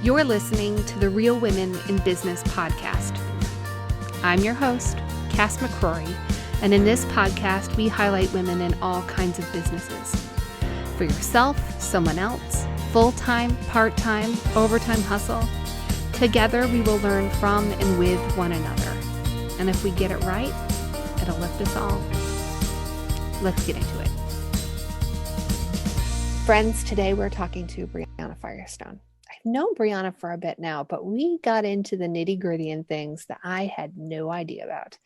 You're listening to the Real Women in Business podcast. I'm your host, Cass McCrory, and in this podcast, we highlight women in all kinds of businesses. For yourself, someone else, full-time, part-time, overtime hustle, together we will learn from and with one another. And if we get it right, it'll lift us all. Let's get into it. Friends, today we're talking to Brianna Firestone. I've known Brianna for a bit now, but we got into the nitty-gritty and things that I had no idea about.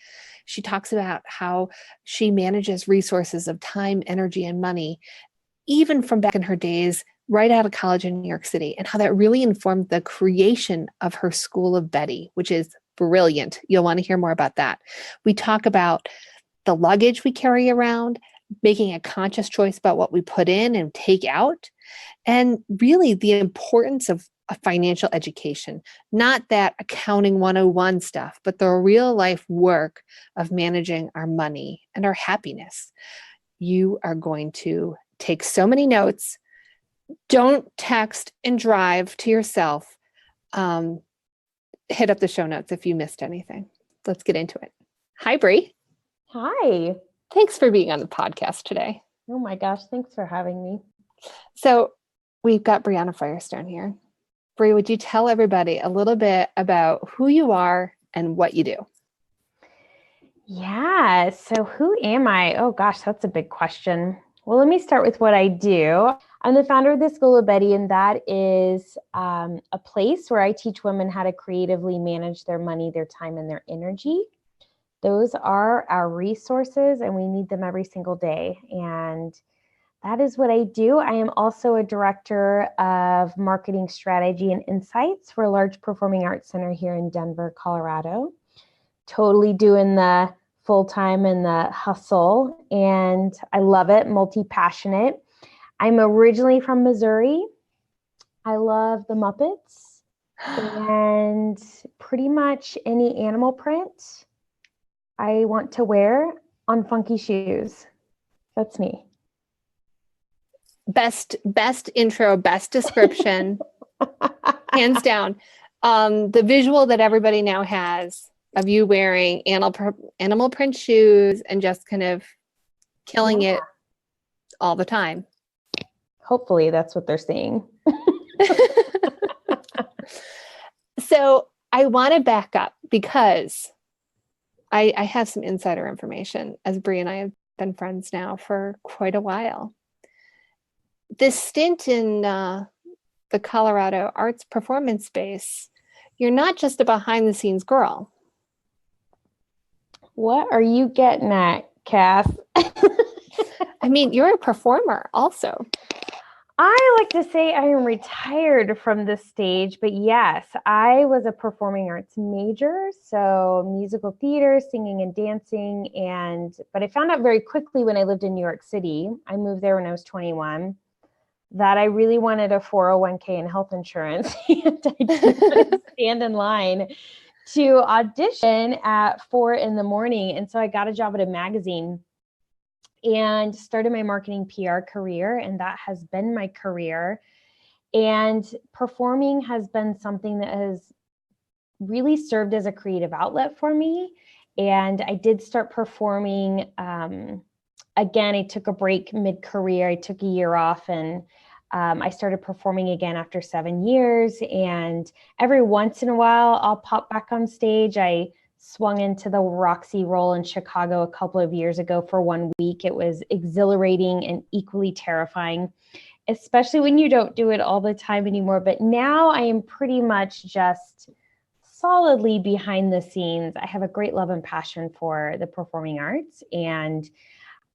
She talks about how she manages resources of time, energy, and money, even from back in her days right out of college in New York City, and how that really informed the creation of her School of Betty, which is brilliant. You'll want to hear more about that. We talk about the luggage we carry around, making a conscious choice about what we put in and take out, and really the importance of a financial education, not that accounting 101 stuff, but the real life work of managing our money and our happiness. You are going to take so many notes. Don't text and drive to yourself. Hit up the show notes if you missed anything. Let's get into it. Hi, Bri. Hi. Thanks for being on the podcast today. Oh my gosh, thanks for having me. So we've got Brianna Firestone here. Bri, would you tell everybody a little bit about who you are and what you do? Yeah, so who am I? Oh gosh, that's a big question. Well, let me start with what I do. I'm the founder of the School of Betty, and that is a place where I teach women how to creatively manage their money, their time, and their energy. Those are our resources, and we need them every single day. And that is what I do. I am also a director of marketing strategy and insights for a large performing arts center here in Denver, Colorado. Totally doing the full-time and the hustle, and I love it, multi-passionate. I'm originally from Missouri. I love the Muppets and pretty much any animal print I want to wear on funky shoes. That's me. Best intro, best description, hands down. The visual that everybody now has of you wearing animal print shoes and just kind of killing it all the time. Hopefully that's what they're seeing. So I want to back up because I have some insider information, as Bri and I have been friends now for quite a while. This stint in the Colorado arts performance space, you're not just a behind the scenes girl. What are you getting at, Cass? I mean, you're a performer also. I like to say I am retired from the stage, but yes, I was a performing arts major, so musical theater, singing and dancing, but I found out very quickly when I lived in New York City, I moved there when I was 21, that I really wanted a 401k and health insurance, and I didn't stand in line to audition at 4 a.m. And so I got a job at a magazine and started my marketing PR career. And that has been my career. And performing has been something that has really served as a creative outlet for me. And I did start performing. Again, I took a break mid-career. I took a year off and I started performing again after 7 years, and every once in a while I'll pop back on stage. I swung into the Roxy role in Chicago a couple of years ago for 1 week. It was exhilarating and equally terrifying, especially when you don't do it all the time anymore. But now I am pretty much just solidly behind the scenes. I have a great love and passion for the performing arts, and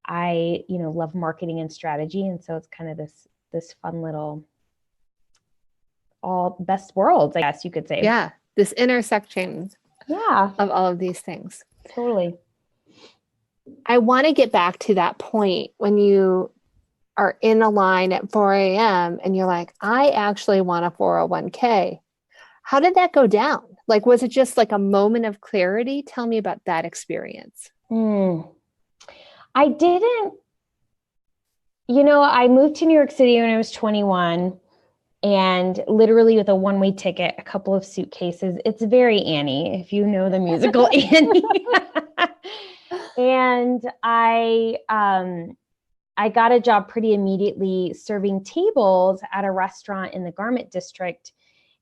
I, love marketing and strategy. And so it's kind of this fun little all best worlds, I guess you could say. Yeah. This intersection of all of these things. Totally. I want to get back to that point when you are in a line at 4 a.m. and you're like, I actually want a 401k. How did that go down? Like, was it just like a moment of clarity? Tell me about that experience. I didn't, I moved to New York City when I was 21, and literally with a one-way ticket, a couple of suitcases. It's very Annie, if you know the musical Annie. And I got a job pretty immediately serving tables at a restaurant in the garment district.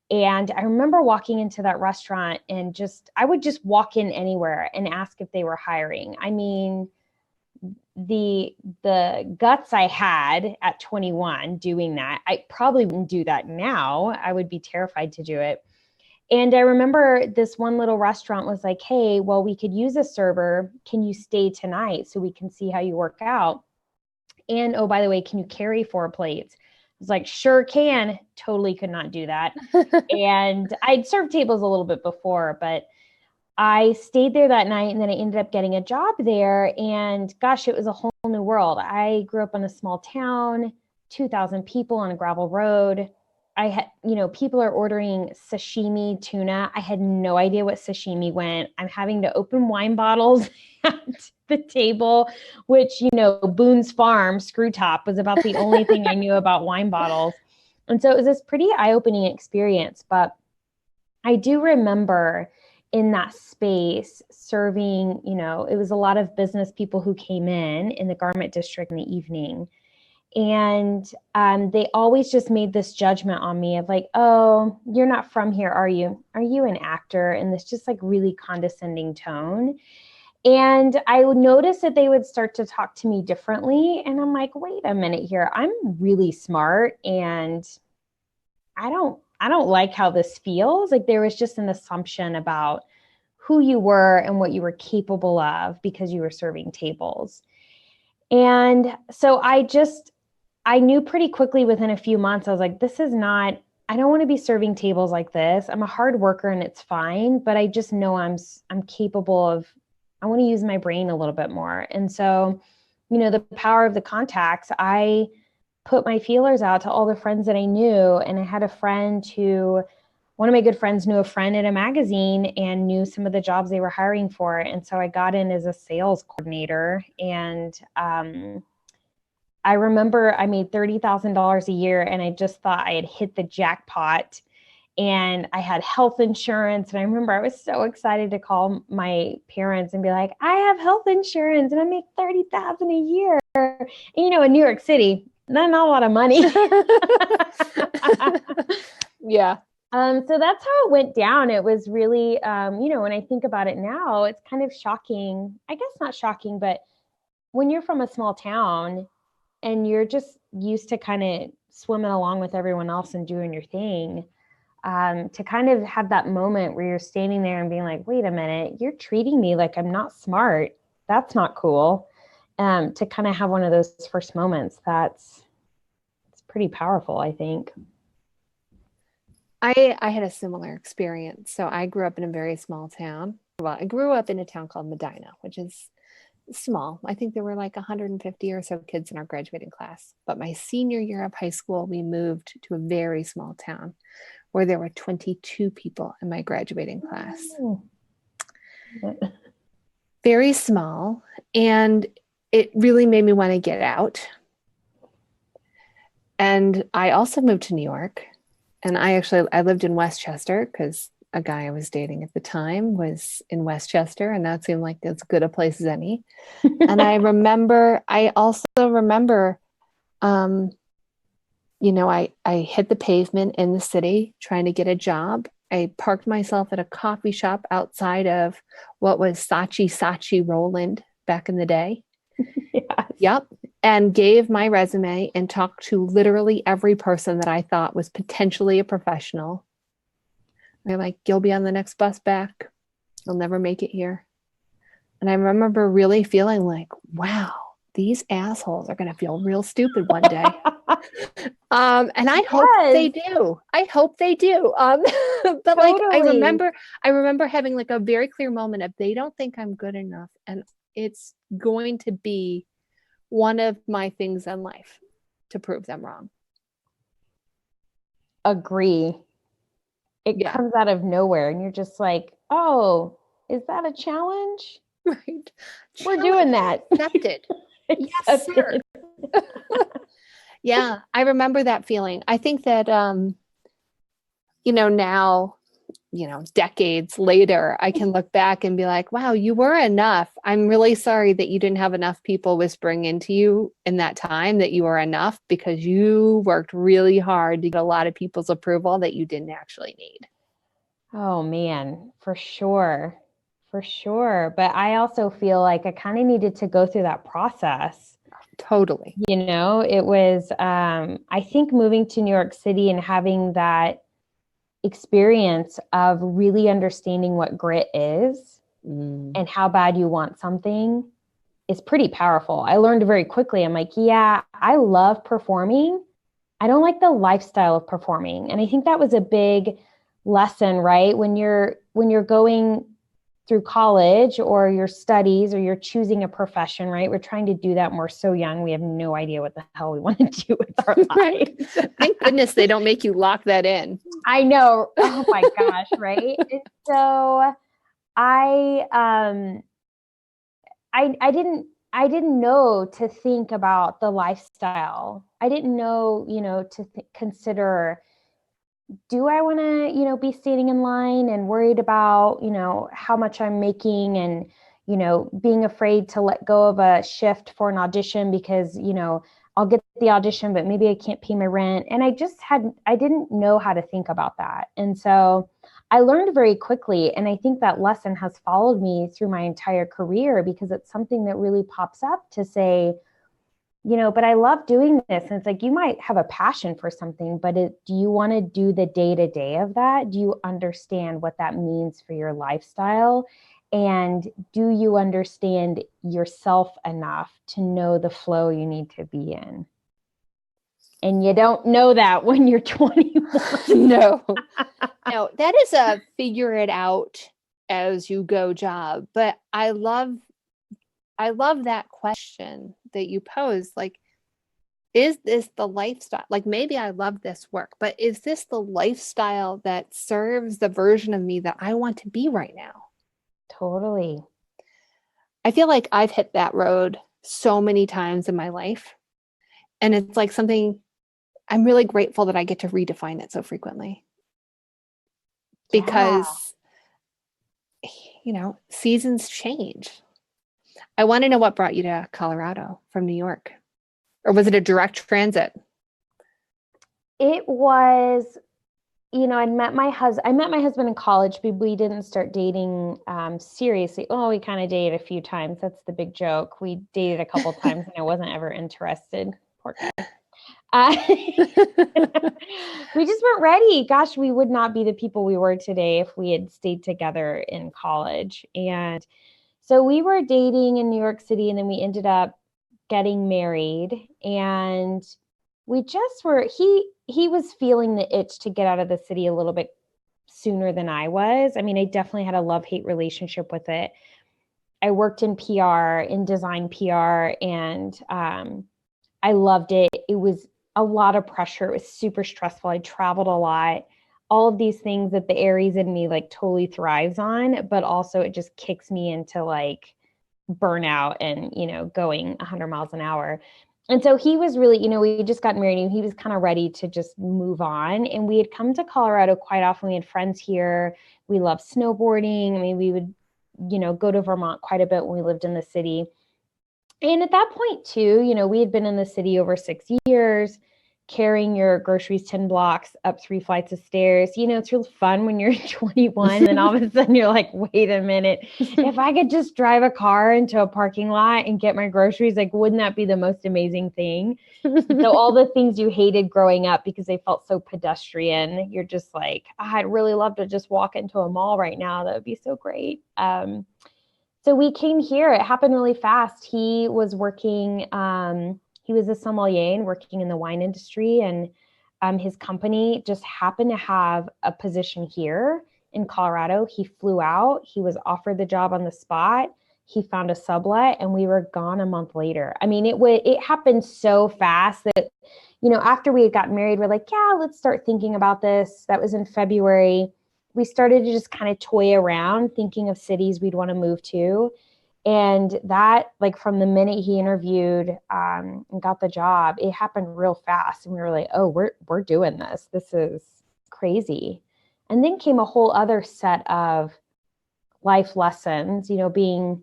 And I remember walking into that restaurant and I would just walk in anywhere and ask if they were hiring. I mean, the guts I had at 21 doing that, I probably wouldn't do that now. I would be terrified to do it. And I remember this one little restaurant was like, hey, well, we could use a server. Can you stay tonight so we can see how you work out? And, oh, by the way, can you carry 4 plates? I was like, sure can. Totally could not do that. And I'd served tables a little bit before, but I stayed there that night, and then I ended up getting a job there. And gosh, it was a whole new world. I grew up in a small town, 2,000 people on a gravel road. I had, people are ordering sashimi tuna. I had no idea what sashimi went. I'm having to open wine bottles at the table, which, Boone's Farm screw top was about the only thing I knew about wine bottles. And so it was this pretty eye-opening experience. But I do remember in that space serving, it was a lot of business people who came in the garment district in the evening. And they always just made this judgment on me of like, oh, you're not from here, are you? Are you an actor? And this just like really condescending tone. And I would notice that they would start to talk to me differently. And I'm like, wait a minute here. I'm really smart. And I don't like how this feels. Like there was just an assumption about who you were and what you were capable of because you were serving tables. And so I knew pretty quickly within a few months, I was like, I don't want to be serving tables like this. I'm a hard worker and it's fine, but I just know I'm capable of, I want to use my brain a little bit more. And so, the power of the contacts, I put my feelers out to all the friends that I knew. And I had one of my good friends knew a friend at a magazine and knew some of the jobs they were hiring for. And so I got in as a sales coordinator. And I remember I made $30,000 a year, and I just thought I had hit the jackpot. And I had health insurance. And I remember I was so excited to call my parents and be like, I have health insurance and I make $30,000 a year. And, in New York City, not a lot of money. Yeah. So that's how it went down. It was really, when I think about it now, it's kind of shocking. I guess not shocking, but when you're from a small town and you're just used to kind of swimming along with everyone else and doing your thing, to kind of have that moment where you're standing there and being like, wait a minute, you're treating me like I'm not smart. That's not cool. To kind of have one of those first moments, it's pretty powerful, I think. I had a similar experience. So I grew up in a very small town. Well, I grew up in a town called Medina, which is small. I think there were like 150 or so kids in our graduating class. But my senior year of high school, we moved to a very small town where there were 22 people in my graduating class. Very small. And it really made me want to get out. And I also moved to New York. And I lived in Westchester because a guy I was dating at the time was in Westchester, and that seemed like as good a place as any. And I also remember, I hit the pavement in the city trying to get a job. I parked myself at a coffee shop outside of what was Saatchi Roland back in the day. Yes. Yep. And gave my resume and talked to literally every person that I thought was potentially a professional. They're like, you'll be on the next bus back. You'll never make it here. And I remember really feeling like, wow, these assholes are going to feel real stupid one day. And I hope they do. I hope they do. But totally. Like, I remember having like a very clear moment of they don't think I'm good enough. And it's going to be one of my things in life to prove them wrong. Agree. It comes out of nowhere and you're just like, oh, is that a challenge? Right. We're doing that. Accepted. Yes, sir. Yeah, I remember that feeling. I think that, now, decades later, I can look back and be like, wow, you were enough. I'm really sorry that you didn't have enough people whispering into you in that time that you were enough, because you worked really hard to get a lot of people's approval that you didn't actually need. Oh man, for sure. For sure. But I also feel like I kind of needed to go through that process. Totally. It was, I think moving to New York City and having that experience of really understanding what grit is and how bad you want something is pretty powerful. I learned very quickly. I'm like, yeah, I love performing. I don't like the lifestyle of performing. And I think that was a big lesson, right? When you're going through college or your studies or you're choosing a profession, right? We're trying to do that when we're so young. We have no idea what the hell we want to do with our lives. Thank goodness they don't make you lock that in. I know. Oh my gosh, right? So I I didn't know to think about the lifestyle. I didn't know, to consider, do I want to, be standing in line and worried about, how much I'm making and, being afraid to let go of a shift for an audition because, I'll get the audition, but maybe I can't pay my rent. And I didn't know how to think about that. And so I learned very quickly. And I think that lesson has followed me through my entire career because it's something that really pops up to say, but I love doing this. And it's like, you might have a passion for something, but do you want to do the day-to-day of that? Do you understand what that means for your lifestyle? And do you understand yourself enough to know the flow you need to be in? And you don't know that when you're 21. No, that is a figure it out as you go job. But I love that question that you pose. Like, is this the lifestyle? Like, maybe I love this work, but is this the lifestyle that serves the version of me that I want to be right now? Totally. I feel like I've hit that road so many times in my life. And it's like something I'm really grateful that I get to redefine it so frequently. Because, seasons change. I want to know what brought you to Colorado from New York. Or was it a direct transit? It was, I met my husband in college, but we didn't start dating seriously. Oh, we kind of dated a few times. That's the big joke. We dated a couple times and I wasn't ever interested. Poor guy. We just weren't ready. Gosh, we would not be the people we were today if we had stayed together in college. And so we were dating in New York City, and then we ended up getting married, and we just were, he was feeling the itch to get out of the city a little bit sooner than I was. I mean, I definitely had a love-hate relationship with it. I worked in PR, in design PR, and I loved it. It was a lot of pressure. It was super stressful. I traveled a lot. All of these things that the Aries in me like totally thrives on, but also it just kicks me into like burnout and, going 100 miles an hour. And so he was really, we just got married and he was kind of ready to just move on. And we had come to Colorado quite often. We had friends here. We loved snowboarding. I mean, we would, go to Vermont quite a bit when we lived in the city. And at that point too, we had been in the city over 6 years, carrying your groceries 10 blocks up 3 flights of stairs. It's real fun when you're 21 and then all of a sudden you're like, wait a minute, if I could just drive a car into a parking lot and get my groceries, like, wouldn't that be the most amazing thing? So all the things you hated growing up because they felt so pedestrian, you're just like, I'd really love to just walk into a mall right now. That would be so great. So we came here. It happened really fast. He was working, he was a sommelier and working in the wine industry, and his company just happened to have a position here in Colorado. He flew out. He was offered the job on the spot. He found a sublet, and we were gone a month later. I mean, it happened so fast that, after we had gotten married, we're like, yeah, let's start thinking about this. That was in February. We started to just kind of toy around thinking of cities we'd want to move to. And that, like, from the minute he interviewed and got the job, it happened real fast. And we were like, oh, we're doing this. This is crazy. And then came a whole other set of life lessons, being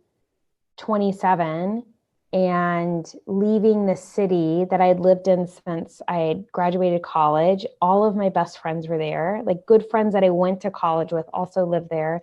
27 and leaving the city that I'd lived in since I had graduated college. All of my best friends were there. Like, good friends that I went to college with also lived there.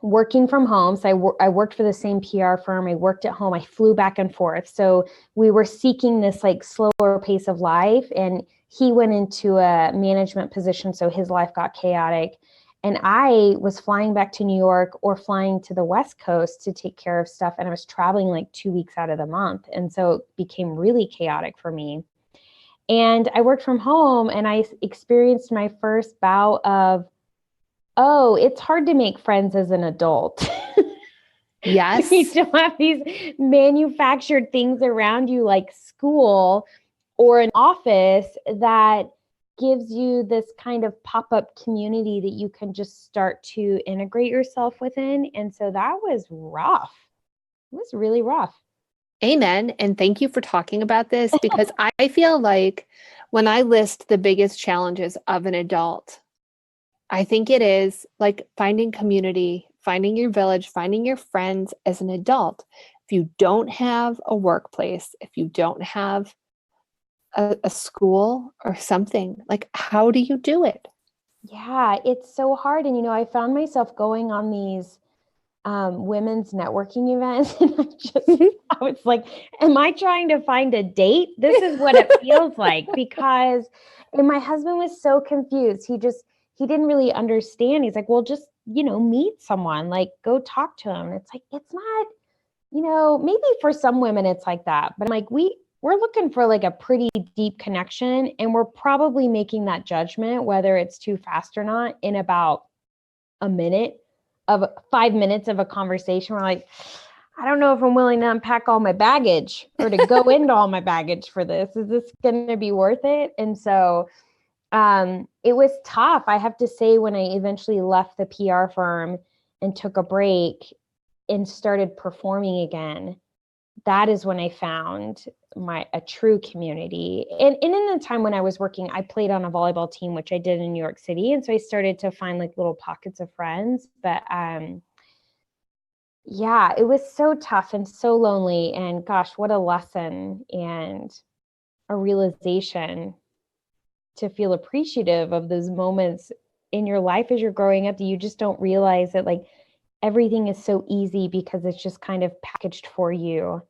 Working from home. So I worked for the same PR firm. I worked at home. I flew back and forth. So we were seeking this like slower pace of life. And he went into a management position. So his life got chaotic. And I was flying back to New York or flying to the West Coast to take care of stuff. And I was traveling like 2 weeks out of the month. And so it became really chaotic for me. And I worked from home and I experienced my first bout of, oh, it's hard to make friends as an adult. Yes. You still have these manufactured things around you like school or an office that gives you this kind of pop-up community that you can just start to integrate yourself within. And so that was rough. It was really rough. Amen. And thank you for talking about this, because I feel like when I list the biggest challenges of an adult, I think it is like finding community, finding your village, finding your friends as an adult. If you don't have a workplace, if you don't have a school or something, like, how do you do it? Yeah, it's so hard. And, I found myself going on these women's networking events. And I was like, am I trying to find a date? This is what it feels like, because, and my husband was so confused. He didn't really understand. He's like, well, just, meet someone, like go talk to him. And it's like, it's not, maybe for some women it's like that, but I'm like, we're looking for like a pretty deep connection. And we're probably making that judgment, whether it's too fast or not, in about a minute of 5 minutes of a conversation. We're like, I don't know if I'm willing to unpack all my baggage or to go into all my baggage for this. Is this going to be worth it? And so it was tough. I have to say, when I eventually left the PR firm and took a break and started performing again, that is when I found a true community. And in the time when I was working, I played on a volleyball team, which I did in New York City. And so I started to find like little pockets of friends. But yeah, it was so tough and so lonely. And gosh, what a lesson and a realization to feel appreciative of those moments in your life as you're growing up, that you just don't realize that like everything is so easy because it's just kind of packaged for you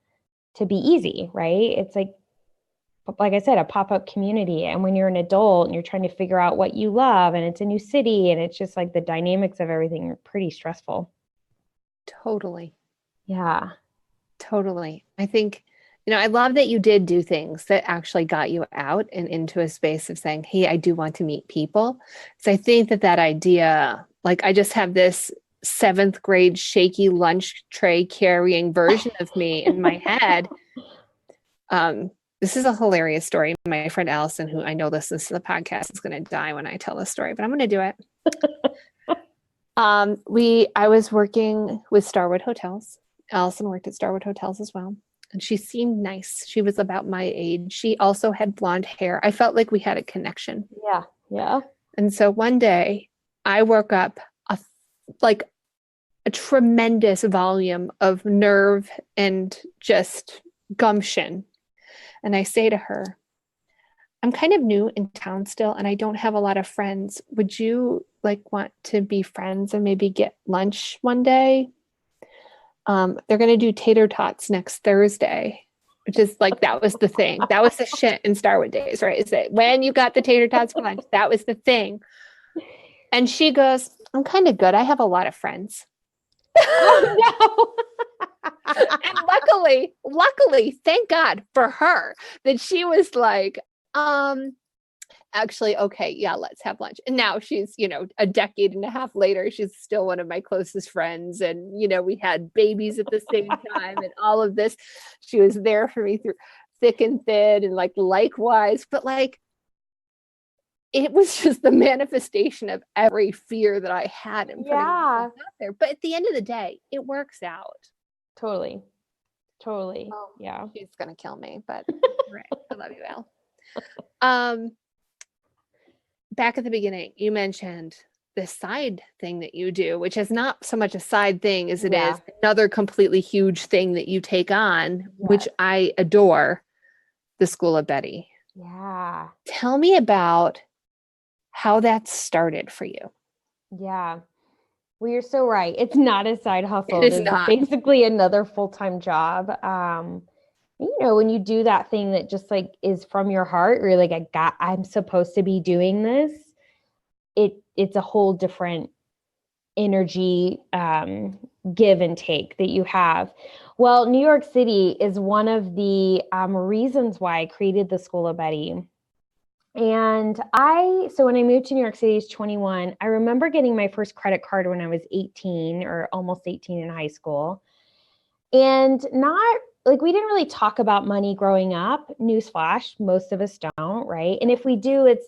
to be easy, right? It's like I said, a pop-up community. And when you're an adult and you're trying to figure out what you love and it's a new city and it's just like the dynamics of everything are pretty stressful. Totally. Yeah. Totally. I think, I love that you did do things that actually got you out and into a space of saying, hey, I do want to meet people. So I think that idea, like, I just have this 7th grade shaky lunch tray carrying version of me in my head. This is a hilarious story. My friend Allison, who I know listens to the podcast, is going to die when I tell this story, but I'm going to do it. I was working with Starwood Hotels. Allison worked at Starwood Hotels as well. And she seemed nice. She was about my age. She also had blonde hair. I felt like we had a connection. Yeah. Yeah. And so one day I woke up a tremendous volume of nerve and just gumption. And I say to her, I'm kind of new in town still, and I don't have a lot of friends. Would you want to be friends and maybe get lunch one day? They're going to do tater tots next Thursday, which is that was the thing. That was the shit in Starwood days, right? Is that when you got the tater tots for lunch, that was the thing. And she goes, I'm kind of good. I have a lot of friends. Oh, no. And luckily, thank God for her that she was like, actually, okay, yeah, let's have lunch. And now she's, a decade and a half later, she's still one of my closest friends. And, we had babies at the same time and all of this. She was there for me through thick and thin and likewise. But it was just the manifestation of every fear that I had in putting myself out there. But at the end of the day, it works out. Totally. Oh, Yeah. she's gonna kill me, but right. I love you, Al. Um, back at the beginning, you mentioned the side thing that you do, which is not so much a side thing as it Yeah. is another completely huge thing that you take on, which Yes. I adore, the School of Betty. Yeah. Tell me about how that started for you. Yeah. Well, you're so right. It's not a side hustle. It It is is not. basically another full-time job. When you do that thing that just like is from your heart, or you're like, I'm supposed to be doing this. It's a whole different energy, give and take that you have. Well, New York City is one of the reasons why I created the School of Betty. And so when I moved to New York City, I was 21. I remember getting my first credit card when I was 18 or almost 18 in high school. And not like we didn't really talk about money growing up. Newsflash, most of us don't, right? And if we do, it's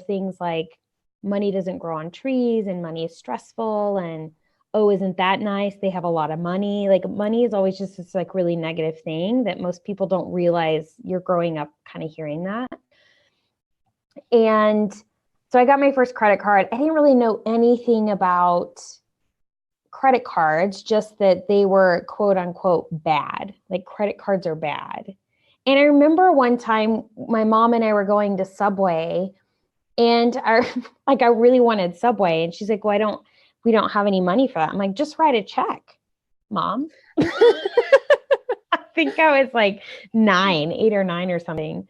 things like money doesn't grow on trees and money is stressful and oh, isn't that nice? They have a lot of money. Like money is always just this like really negative thing that most people don't realize you're growing up kind of hearing that. And so I got my first credit card. I didn't really know anything about credit cards, just that they were quote unquote bad. Like credit cards are bad. And I remember one time my mom and I were going to Subway and I really wanted Subway. And she's like, well, we don't have any money for that. I'm like, just write a check, Mom. I think I was like 8 or 9 or something.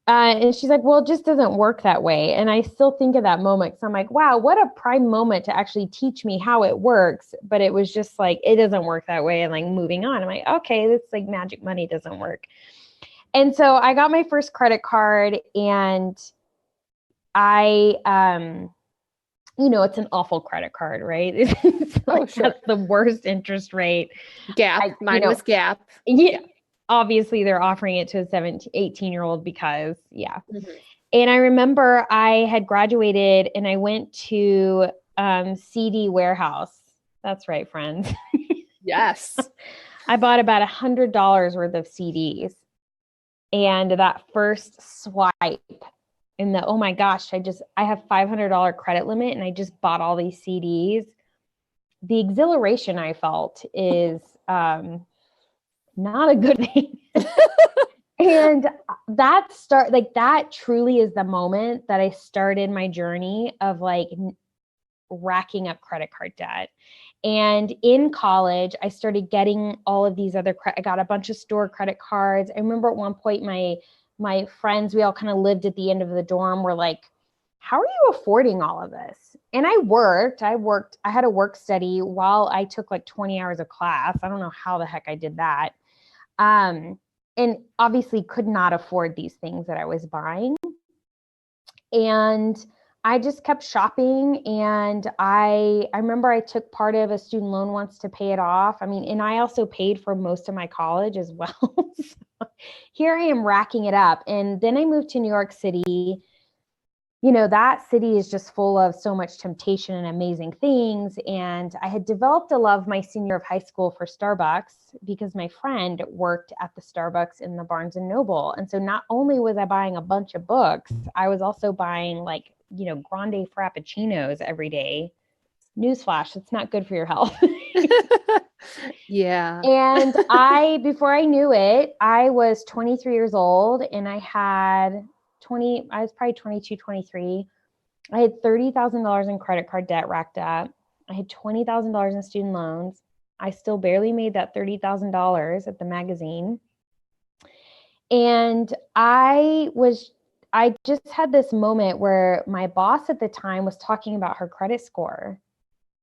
And she's like, well, it just doesn't work that way. And I still think of that moment. So I'm like, wow, what a prime moment to actually teach me how it works. But it was just like, it doesn't work that way. And like moving on, I'm like, okay, this like magic money doesn't work. And so I got my first credit card and I, it's an awful credit card, right? It's like, Sure. that's the worst interest rate. Gap. Mine was Gap. Yeah. Obviously they're offering it to a 18-year-old because Mm-hmm. And I remember I had graduated and I went to CD Warehouse. That's right, friends. Yes. I bought about $100 worth of CDs. And that first swipe and oh my gosh, I have $500 credit limit and I just bought all these CDs. The exhilaration I felt is not a good thing. And that truly is the moment that I started my journey of like racking up credit card debt. And in college, I started getting all of these I got a bunch of store credit cards. I remember at one point, my friends, we all kind of lived at the end of the dorm, were like, how are you affording all of this? And I had a work study while I took like 20 hours of class. I don't know how the heck I did that. And obviously could not afford these things that I was buying. And I just kept shopping. And I remember I took part of a student loan once to pay it off. I mean, and I also paid for most of my college as well. So here I am racking it up. And then I moved to New York City. That city is just full of so much temptation and amazing things. And I had developed a love my senior of high school for Starbucks because my friend worked at the Starbucks in the Barnes and Noble. And so not only was I buying a bunch of books, I was also buying like, grande frappuccinos every day. Newsflash, it's not good for your health. Yeah. And before I knew it, I was 23 years old and I was probably 22, 23. I had $30,000 in credit card debt racked up. I had $20,000 in student loans. I still barely made that $30,000 at the magazine. And I just had this moment where my boss at the time was talking about her credit score,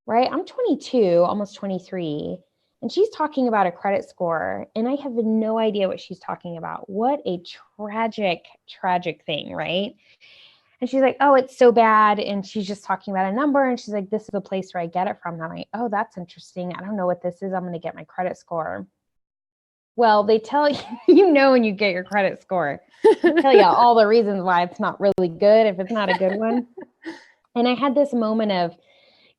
right? I'm 22, almost 23. And she's talking about a credit score, and I have no idea what she's talking about. What a tragic, tragic thing, right? And she's like, oh, it's so bad. And she's just talking about a number. And she's like, this is the place where I get it from. And I'm like, oh, that's interesting. I don't know what this is. I'm going to get my credit score. Well, they tell you, when you get your credit score, they tell you all the reasons why it's not really good if it's not a good one. And I had this moment of,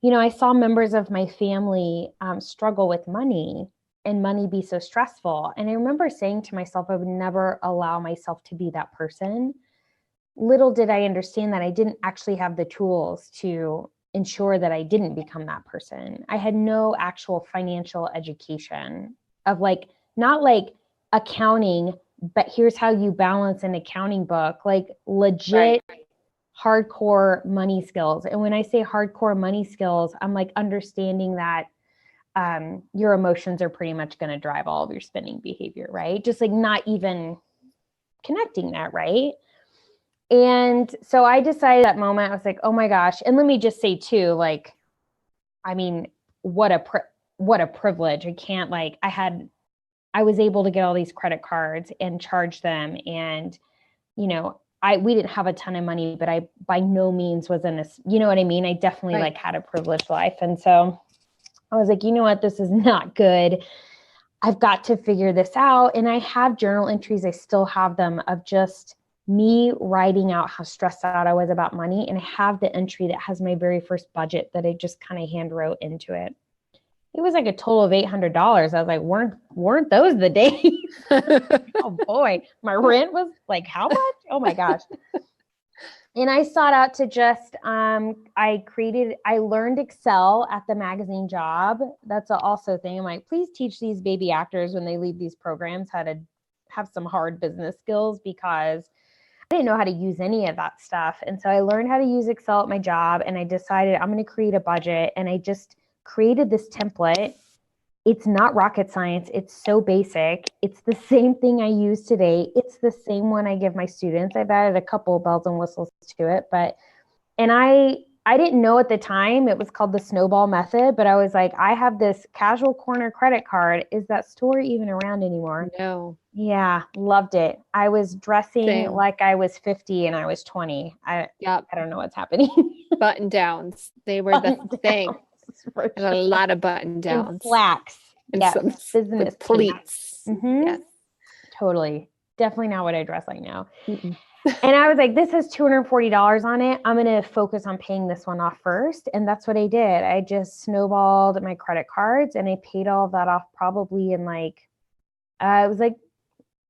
I saw members of my family struggle with money. and money be so stressful. And I remember saying to myself, I would never allow myself to be that person. Little did I understand that I didn't actually have the tools to ensure that I didn't become that person. I had no actual financial education of like, not like accounting, but here's how you balance an accounting book, like legit hardcore money skills. And when I say hardcore money skills, I'm like understanding that your emotions are pretty much going to drive all of your spending behavior, right? Just like not even connecting that, right? And so I decided that moment, I was like, oh my gosh. And let me just say too, like, I mean, what a privilege. I can't like, I was able to get all these credit cards and charge them. And, you know, we didn't have a ton of money, but I by no means was in a, you know what I mean? I definitely like had a privileged life. And so I was like, you know what, this is not good. I've got to figure this out. And I have journal entries. I still have them of just me writing out how stressed out I was about money. And I have the entry that has my very first budget that I just kind of hand wrote into it. It was like a total of $800. I was like, weren't those the days? Oh boy, my rent was like, how much? Oh my gosh. And I sought out to just, I learned Excel at the magazine job. That's also a thing. I'm like, please teach these baby actors when they leave these programs how to have some hard business skills, because I didn't know how to use any of that stuff. And so I learned how to use Excel at my job, and I decided I'm going to create a budget. And I just created this template. It's not rocket science. It's so basic. It's the same thing I use today. It's the same one I give my students. I've added a couple of bells and whistles to it, and I didn't know at the time it was called the snowball method, but I was like, I have this Casual Corner credit card. Is that store even around anymore? No. Yeah, loved it. I was dressing like I was 50 and I was 20. I don't know what's happening. Button downs. They were the thing. And a lot of button downs. And slacks. And some business pleats. Mm-hmm. Yes. Totally. Definitely not what I dress like now. And I was like, this has $240 on it. I'm going to focus on paying this one off first. And that's what I did. I just snowballed my credit cards and I paid all of that off probably in like, it was like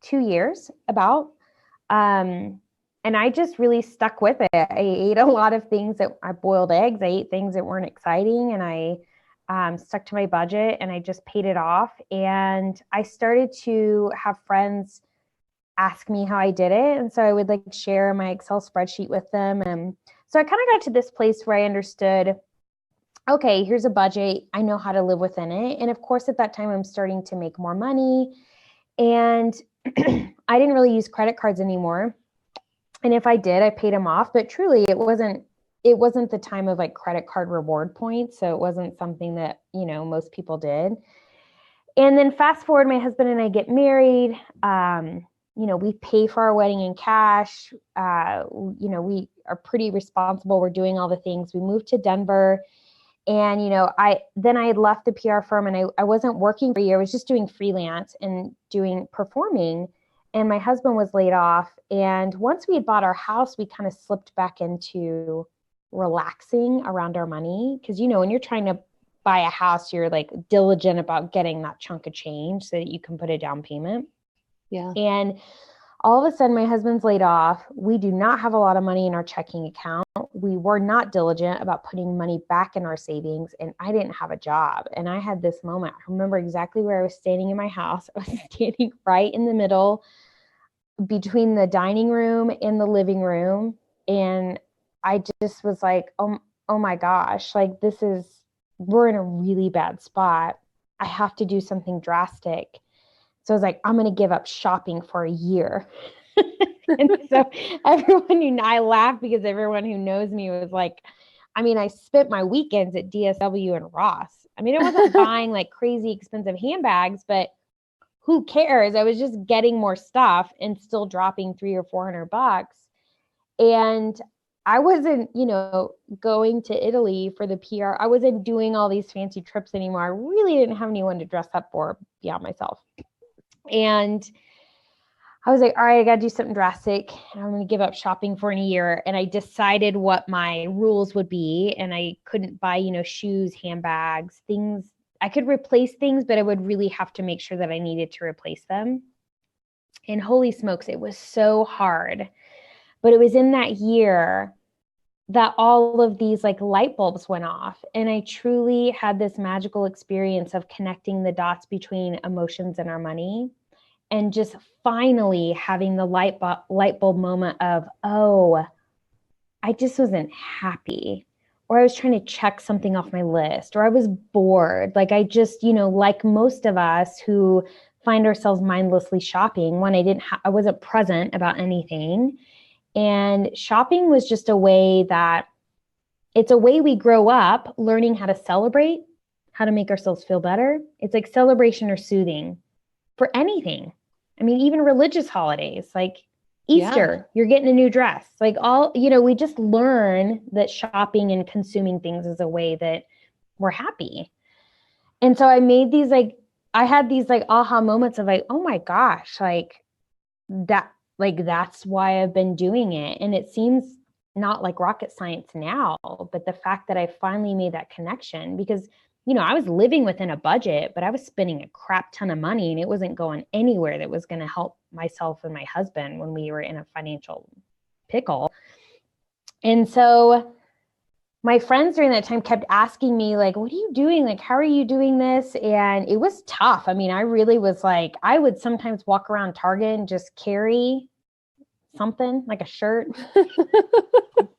2 years about. And I just really stuck with it. I ate a lot of things I boiled eggs. I ate things that weren't exciting, and I stuck to my budget, and I just paid it off. And I started to have friends ask me how I did it. And so I would like share my Excel spreadsheet with them. And so I kind of got to this place where I understood, okay, here's a budget. I know how to live within it. And of course, at that time, I'm starting to make more money. And I didn't really use credit cards anymore. And if I did, I paid them off. But truly, it wasn't the time of like credit card reward points. So it wasn't something that, you know, most people did. And then fast forward, my husband and I get married. You know, we pay for our wedding in cash. You know, we are pretty responsible. We're doing all the things. We moved to Denver. And, you know, I had left the PR firm, and I wasn't working for a year. I was just doing freelance and doing performing. And my husband was laid off. And once we had bought our house, we kind of slipped back into relaxing around our money. Because, you know, when you're trying to buy a house, you're like diligent about getting that chunk of change so that you can put a down payment. Yeah. And all of a sudden, my husband's laid off. We do not have a lot of money in our checking account. We were not diligent about putting money back in our savings, and I didn't have a job. And I had this moment. I remember exactly where I was standing in my house. I was standing right in the middle between the dining room and the living room. And I just was like, oh my gosh, like we're in a really bad spot. I have to do something drastic. So I was like, I'm going to give up shopping for a year. And so I laugh because everyone who knows me was like, I mean, I spent my weekends at DSW and Ross. I mean, I wasn't buying like crazy expensive handbags, but who cares? I was just getting more stuff and still dropping $300 or $400. And I wasn't, you know, going to Italy for the PR. I wasn't doing all these fancy trips anymore. I really didn't have anyone to dress up for beyond myself. And I was like, all right, I got to do something drastic. I'm going to give up shopping for a year. And I decided what my rules would be. And I couldn't buy, you know, shoes, handbags, things. could replace things, but I would really have to make sure that I needed to replace them. And holy smokes, it was so hard. But it was in that year that all of these like light bulbs went off. And I truly had this magical experience of connecting the dots between emotions and our money, and just finally having the light bulb moment of, oh, I just wasn't happy, or I was trying to check something off my list, or I was bored. Like I just, like most of us who find ourselves mindlessly shopping, when I wasn't present about anything. And shopping was just a way it's a way we grow up learning how to celebrate, how to make ourselves feel better. It's like celebration or soothing for anything. I mean, even religious holidays, like Easter, you're getting a new dress, like we just learn that shopping and consuming things is a way that we're happy. And so I had these like aha moments of like, oh my gosh, like that, like that's why I've been doing it. And it seems not like rocket science now, but the fact that I finally made that connection, because I was living within a budget, but I was spending a crap ton of money, and it wasn't going anywhere that was going to help myself and my husband when we were in a financial pickle. And so my friends during that time kept asking me, like, what are you doing? Like, how are you doing this? And it was tough. I mean, I really was like, I would sometimes walk around Target and just carry something like a shirt,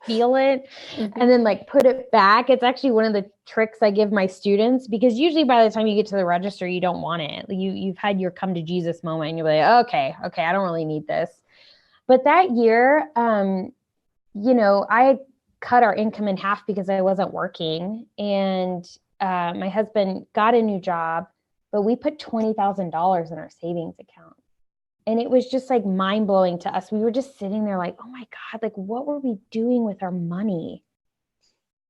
feel it, and then like put it back. It's actually one of the tricks I give my students, because usually by the time you get to the register, you don't want it. You've had your come to Jesus moment, and you're like, okay, I don't really need this. But that year, I cut our income in half because I wasn't working, and my husband got a new job, but we put $20,000 in our savings account. And it was just like mind blowing to us. We were just sitting there like, oh my God, like what were we doing with our money?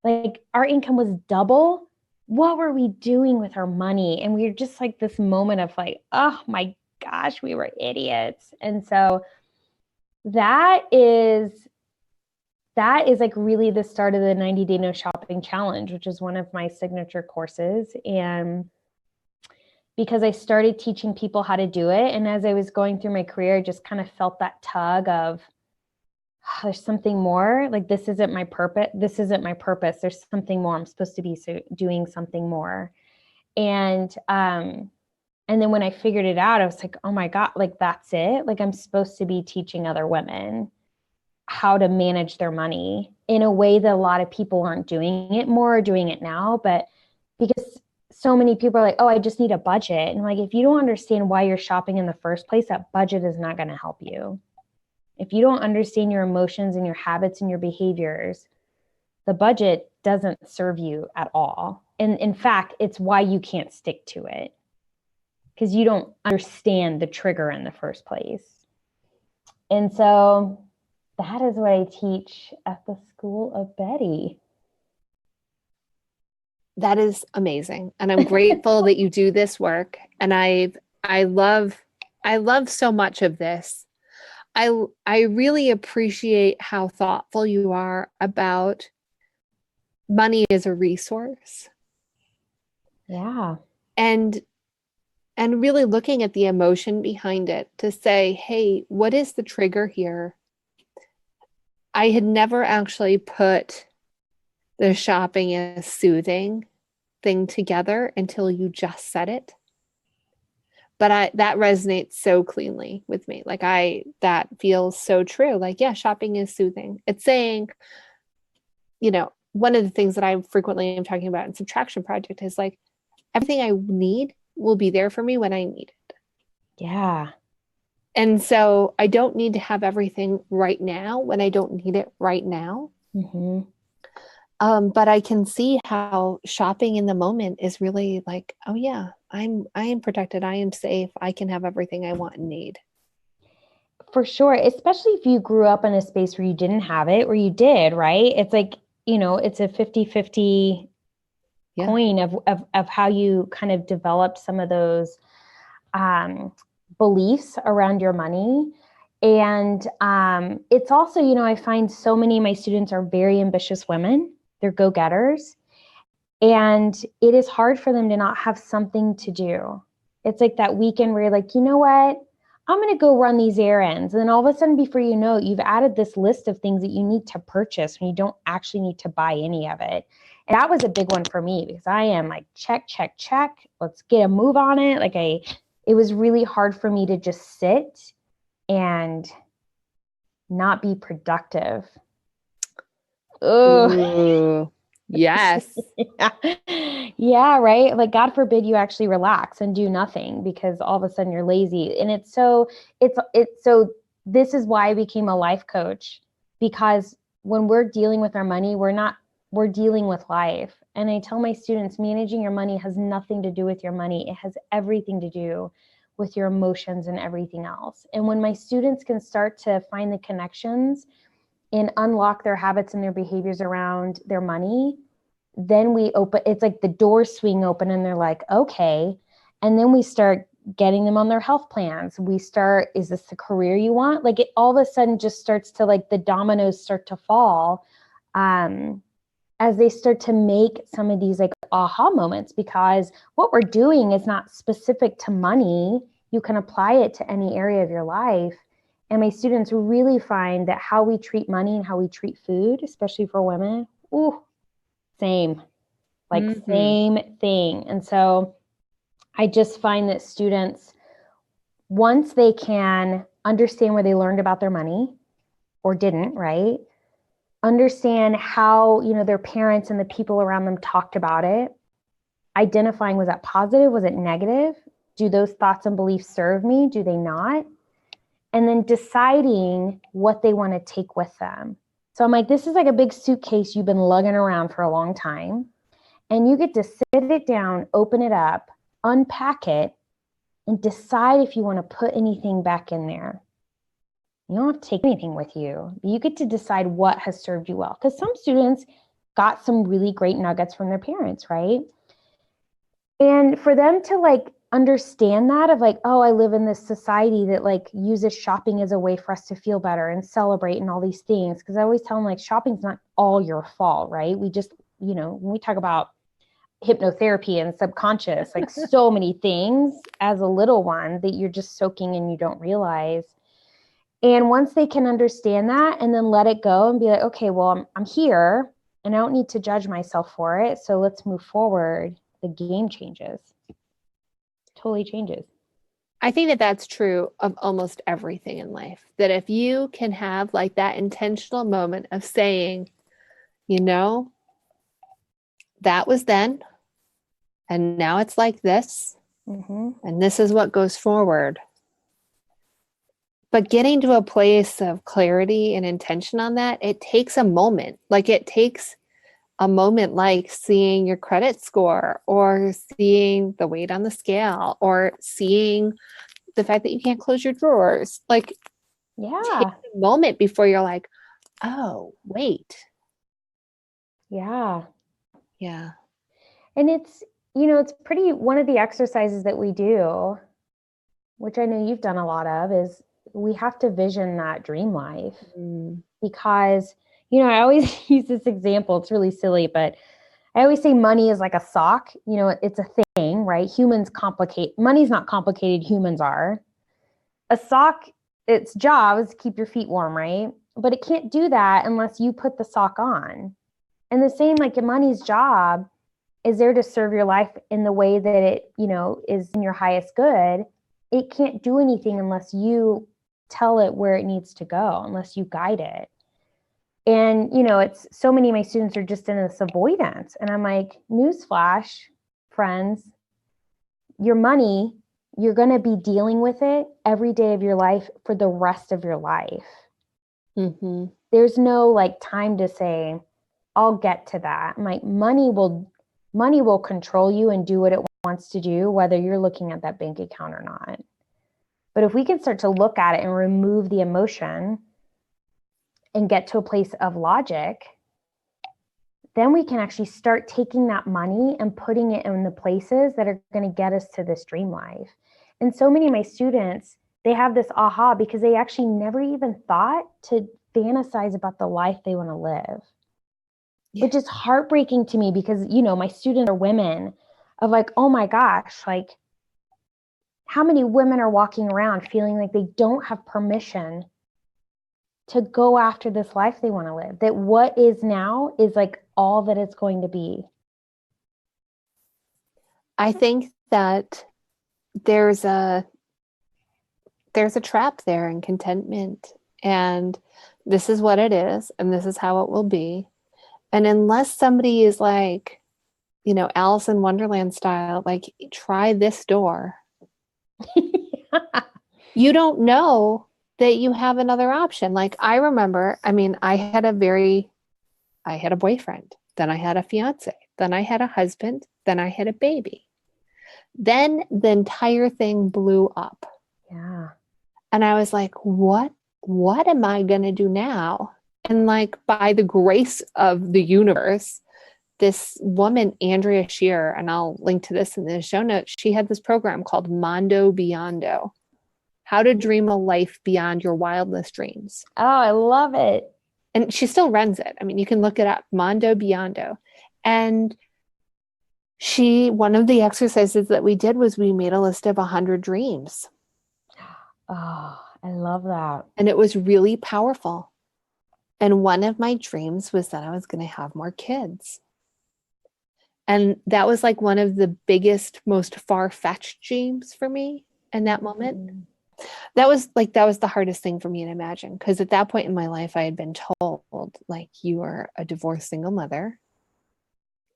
Like our income was double. What were we doing with our money? And we were just like this moment of like, oh my gosh, we were idiots. And so that is like really the start of the 90-day no shopping challenge, which is one of my signature courses. And because I started teaching people how to do it. And as I was going through my career, I just kind of felt that tug of, oh, there's something more. Like, this isn't my purpose. There's something more. I'm supposed to be doing something more. And then when I figured it out, I was like, oh my God, like, that's it. Like, I'm supposed to be teaching other women how to manage their money in a way that a lot of people aren't doing it more, or doing it now. But because so many people are like, oh, I just need a budget. And like, if you don't understand why you're shopping in the first place, that budget is not going to help you. If you don't understand your emotions and your habits and your behaviors, the budget doesn't serve you at all. And in fact, it's why you can't stick to it, because you don't understand the trigger in the first place. And so that is what I teach at the School of Betty. That is amazing. And I'm grateful that you do this work. And I love so much of this. I really appreciate how thoughtful you are about money as a resource. Yeah. And really looking at the emotion behind it to say, hey, what is the trigger here? I had never actually put the shopping as soothing thing together until you just said it. But that resonates so cleanly with me. Like that feels so true. Like, yeah, shopping is soothing. It's saying, one of the things that I frequently am talking about in Subtraction Project is like, everything I need will be there for me when I need it. Yeah. And so I don't need to have everything right now when I don't need it right now. Mm-hmm. But I can see how shopping in the moment is really like, oh yeah, I am protected. I am safe. I can have everything I want and need. For sure. Especially if you grew up in a space where you didn't have it, or you did, right? It's like, it's a 50-50 coin of how you kind of developed some of those beliefs around your money. And it's also, I find so many of my students are very ambitious women. They're go-getters. And it is hard for them to not have something to do. It's like that weekend where you're like, you know what? I'm going to go run these errands. And then all of a sudden, before you know it, you've added this list of things that you need to purchase when you don't actually need to buy any of it. And that was a big one for me because I am like, check, check, check. Let's get a move on it. Like it was really hard for me to just sit and not be productive. Ooh, yes. Yeah, right. Like God forbid you actually relax and do nothing because all of a sudden you're lazy. And it's so this is why I became a life coach, because when we're dealing with our money, we're dealing with life. And I tell my students, managing your money has nothing to do with your money. It has everything to do with your emotions and everything else. And when my students can start to find the connections and unlock their habits and their behaviors around their money, then it's like the doors swing open and they're like, okay. And then we start getting them on their health plans. Is this the career you want? Like it all of a sudden just starts to, like, the dominoes start to fall as they start to make some of these like aha moments, because what we're doing is not specific to money. You can apply it to any area of your life. And my students really find that how we treat money and how we treat food, especially for women, same thing. And so I just find that students, once they can understand where they learned about their money or didn't, right? Understand how, their parents and the people around them talked about it, identifying, was that positive? Was it negative? Do those thoughts and beliefs serve me? Do they not? And then deciding what they want to take with them. So I'm like, this is like a big suitcase you've been lugging around for a long time. And you get to sit it down, open it up, unpack it, and decide if you want to put anything back in there. You don't have to take anything with you. You get to decide what has served you well. Because some students got some really great nuggets from their parents, right? And for them to like understand that of like, oh, I live in this society that like uses shopping as a way for us to feel better and celebrate and all these things. Because I always tell them like shopping's not all your fault, right? We just, when we talk about hypnotherapy and subconscious, like so many things as a little one that you're just soaking in, you don't realize. And once they can understand that and then let it go and be like, okay, well, I'm here and I don't need to judge myself for it. So let's move forward. The game changes. Totally changes. I think that that's true of almost everything in life. That if you can have like that intentional moment of saying, that was then, and now it's like this, and this is what goes forward. But getting to a place of clarity and intention on that, it takes a moment. Like it takes a moment like seeing your credit score or seeing the weight on the scale or seeing the fact that you can't close your drawers. Like, take a moment before you're like, oh, wait. Yeah. Yeah. And it's, it's pretty, one of the exercises that we do, which I know you've done a lot of, is we have to vision that dream life. Because, I always use this example. It's really silly, but I always say money is like a sock. It's a thing, right? Humans complicate. Money's not complicated. Humans are. A sock, its job is to keep your feet warm, right? But it can't do that unless you put the sock on. And the same, like your money's job is there to serve your life in the way that it, is in your highest good. It can't do anything unless you tell it where it needs to go, unless you guide it. And, it's so many of my students are just in this avoidance. And I'm like, newsflash, friends, your money, you're going to be dealing with it every day of your life for the rest of your life. There's no like time to say, I'll get to that. I'm like, money will control you and do what it wants to do, whether you're looking at that bank account or not. But if we can start to look at it and remove the emotion and get to a place of logic, then we can actually start taking that money and putting it in the places that are going to get us to this dream life. And so many of my students, they have this aha because they actually never even thought to fantasize about the life they want to live. Yeah. which is heartbreaking to me because, my students are women of like, oh my gosh, like how many women are walking around feeling like they don't have permission to go after this life they want to live, that what is now is like all that it's going to be. I think that there's a trap there in contentment, and this is what it is and this is how it will be. And unless somebody is like, Alice in Wonderland style, like try this door, you don't know that you have another option. Like I remember, I had a boyfriend, then I had a fiance, then I had a husband, then I had a baby. Then the entire thing blew up. Yeah. And I was like, what am I going to do now? And like, by the grace of the universe, this woman, Andrea Shearer, and I'll link to this in the show notes, she had this program called Mondo Beyond, how to dream a life beyond your wildest dreams. Oh, I love it. And she still runs it. You can look it up, Mondo Beyond. And one of the exercises that we did was we made a list of 100 dreams. Oh, I love that. And it was really powerful. And one of my dreams was that I was going to have more kids. And that was like one of the biggest, most far-fetched dreams for me in that moment. That was the hardest thing for me to imagine. Because at that point in my life, I had been told, like, you are a divorced single mother.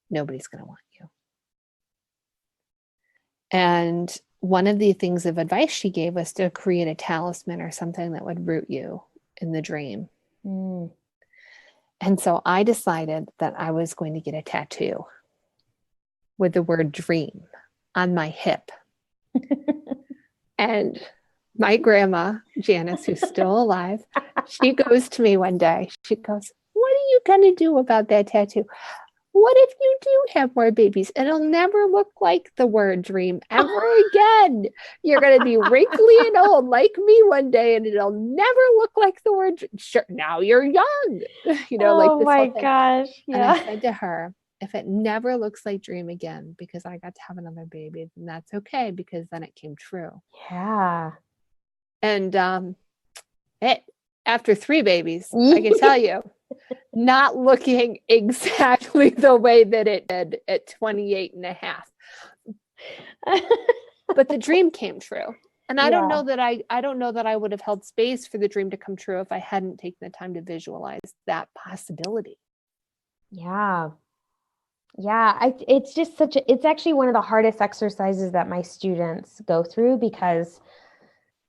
Nobody's going to want you. And one of the things of advice she gave was to create a talisman or something that would root you in the dream. And so I decided that I was going to get a tattoo with the word dream on my hip. And my grandma, Janice, who's still alive, she goes to me one day. She goes, what are you going to do about that tattoo? What if you do have more babies? It'll never look like the word dream ever again. You're going to be wrinkly and old like me one day, and it'll never look like the word dream. Sure, now you're young. Oh my gosh. Yeah. And I said to her, if it never looks like dream again, because I got to have another baby, then that's okay, because then it came true. Yeah. And after 3 babies, I can tell you, not looking exactly the way that it did at 28 and a half. But the dream came true. And I don't know that I would have held space for the dream to come true if I hadn't taken the time to visualize that possibility. Yeah. Yeah. It's just it's actually one of the hardest exercises that my students go through, because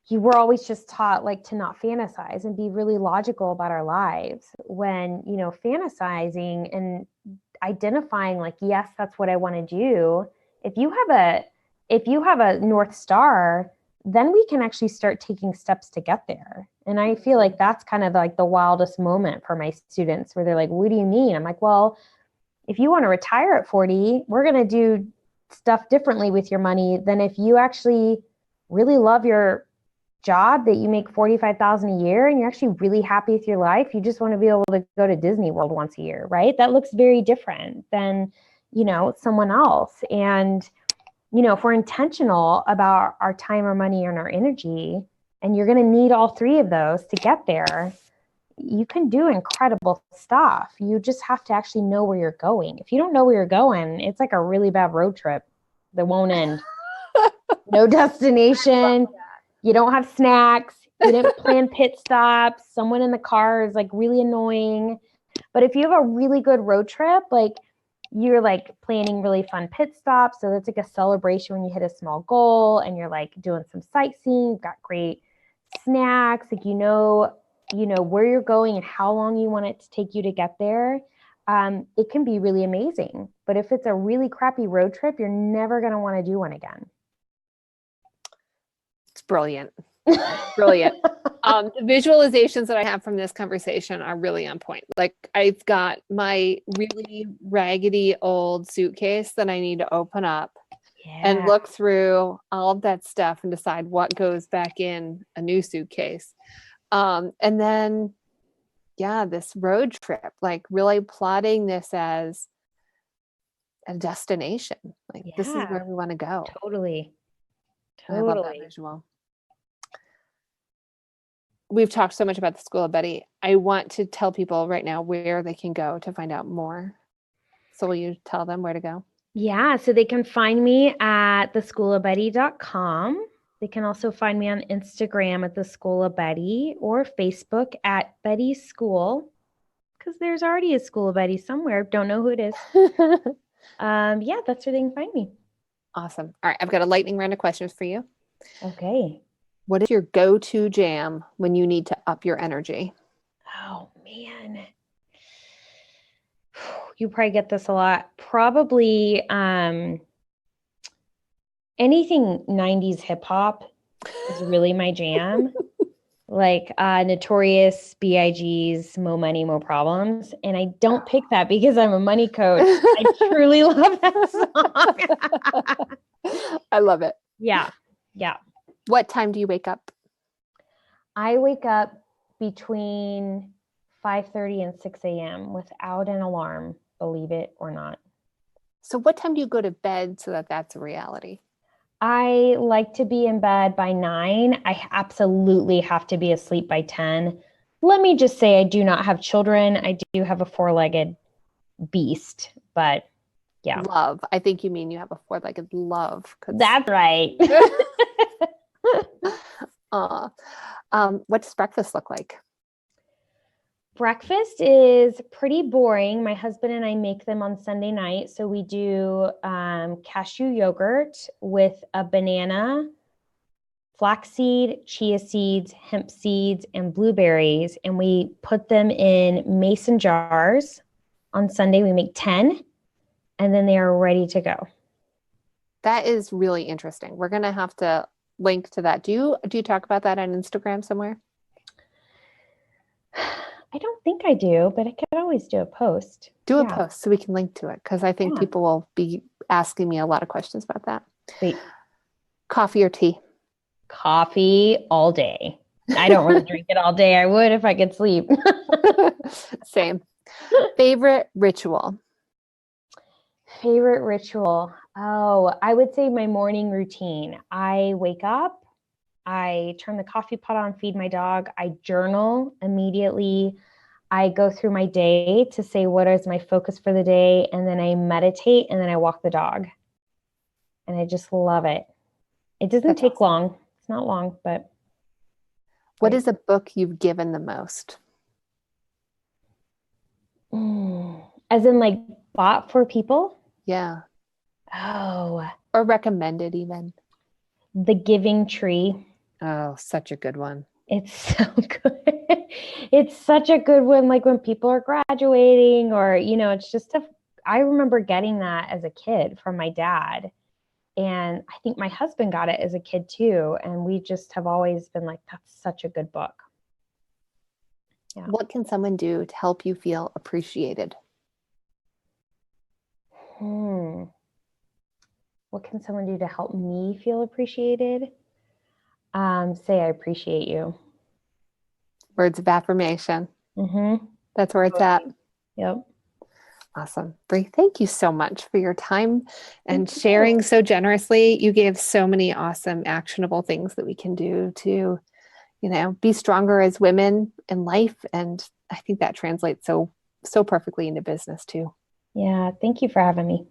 you were always just taught like to not fantasize and be really logical about our lives, when, fantasizing and identifying like, yes, that's what I want to do. If you have a North Star, then we can actually start taking steps to get there. And I feel like that's kind of like the wildest moment for my students, where they're like, what do you mean? I'm like, well, if you want to retire at 40, we're going to do stuff differently with your money than if you actually really love your job, that you make $45,000 a year and you're actually really happy with your life. You just want to be able to go to Disney World once a year, right? That looks very different than, someone else. And, if we're intentional about our time, our money, and our energy, and you're going to need all 3 of those to get there, you can do incredible stuff. You just have to actually know where you're going. If you don't know where you're going, it's like a really bad road trip that won't end. No destination. You don't have snacks. You didn't plan pit stops. Someone in the car is like really annoying. But if you have a really good road trip, like you're like planning really fun pit stops. So that's like a celebration when you hit a small goal, and you're like doing some sightseeing, you've got great snacks, like, where you're going and how long you want it to take you to get there. It can be really amazing. But if it's a really crappy road trip, you're never going to want to do one again. It's brilliant. Brilliant. The visualizations that I have from this conversation are really on point. Like, I've got my really raggedy old suitcase that I need to open up and look through all of that stuff and decide what goes back in a new suitcase. And then this road trip, like really plotting this as a destination. Like this is Yeah, where we want to go. totally. I love that Totally. visual. We've talked so much about the School of Betty. I want to tell people right now where they can go to find out more. So will you tell them where to go? Yeah, so they can find me at theschoolofbetty.com. They can also find me on Instagram at the School of Betty or Facebook at Betty's School, because there's already a School of Betty somewhere. Don't know who it is. Yeah, that's where they can find me. Awesome. All right, I've got a lightning round of questions for you. Okay. What is your go-to jam when you need to up your energy? Oh, man. You probably get this a lot. Probably anything 90s hip hop is really my jam. Like Notorious, B.I.G.'s Mo Money, Mo Problems. And I don't pick that because I'm a money coach. I truly love that song. I love it. Yeah. Yeah. What time do you wake up? I wake up between 5:30 and 6 a.m. without an alarm, believe it or not. So what time do you go to bed so that that's a reality? I like to be in bed by 9. I absolutely have to be asleep by 10. Let me just say I do not have children. I do have a 4-legged beast, but yeah. Love. I think you mean you have a 4-legged love. That's right. What does breakfast look like? Breakfast is pretty boring. My husband and I make them on Sunday night. So we do cashew yogurt with a banana, flaxseed, chia seeds, hemp seeds, and blueberries. And we put them in mason jars. On Sunday, we make 10, and then they are ready to go. That is really interesting. We're going to have to link to that. Do you talk about that on Instagram somewhere? I don't think I do, but I could always do a post. Do a post so we can link to it, because I think people will be asking me a lot of questions about that. Sweet. Coffee or tea? Coffee all day. I don't want to drink it all day. I would if I could sleep. Same. Favorite ritual? Favorite ritual? Oh, I would say my morning routine. I wake up, I turn the coffee pot on, feed my dog. I journal immediately. I go through my day to say what is my focus for the day. And then I meditate, and then I walk the dog. And I just love it. It doesn't take long. It's not long, but. What is a book you've given the most? As in like bought for people? Yeah. Oh. Or recommended even. The Giving Tree. Oh, such a good one. It's so good. It's such a good one. Like when people are graduating or, it's just I remember getting that as a kid from my dad. And I think my husband got it as a kid too. And we just have always been like, that's such a good book. Yeah. What can someone do to help you feel appreciated? What can someone do to help me feel appreciated? Say, I appreciate you. Words of affirmation. Mm-hmm. That's where it's at. Yep. Awesome. Bree, thank you so much for your time and sharing so generously. You gave so many awesome, actionable things that we can do to, be stronger as women in life. And I think that translates so perfectly into business too. Yeah. Thank you for having me.